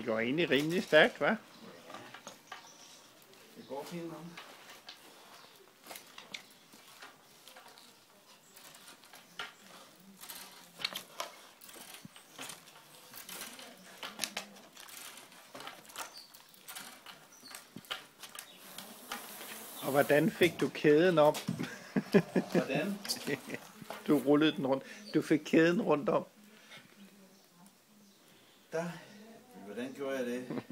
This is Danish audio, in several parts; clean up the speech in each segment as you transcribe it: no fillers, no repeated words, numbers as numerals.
Det går egentlig rimelig stærkt, hva'? Det går fint nok. Og hvordan fik du kæden op? Hvordan? Du rullede den rundt. Du fik kæden rundt om. Hvordan gjorde jeg det?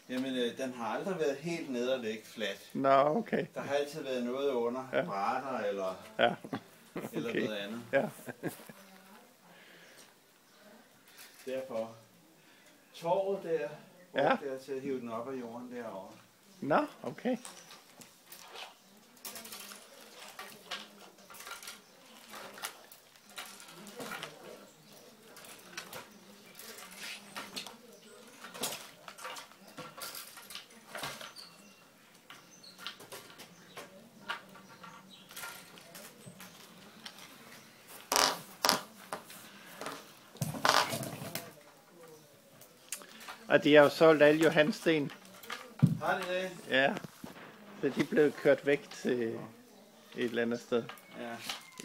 Jamen, den har aldrig været helt nede og ligge fladt. Nå, okay. Der har altid været noget under, Ja. brætter eller, Ja. eller Okay. noget andet. Ja. Derfor torvet der, Ja. der til at hive den op af jorden derovre. Nå, okay. Og de har jo solgt alle Johansten. Har de det? Ja. Så de blev kørt væk til et eller andet sted. Ja.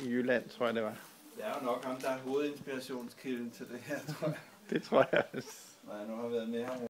I Jylland, tror jeg det var. Det er jo nok ham, der er hovedinspirationskilden til det her, tror jeg. Det tror jeg. Når jeg nu har været med ham.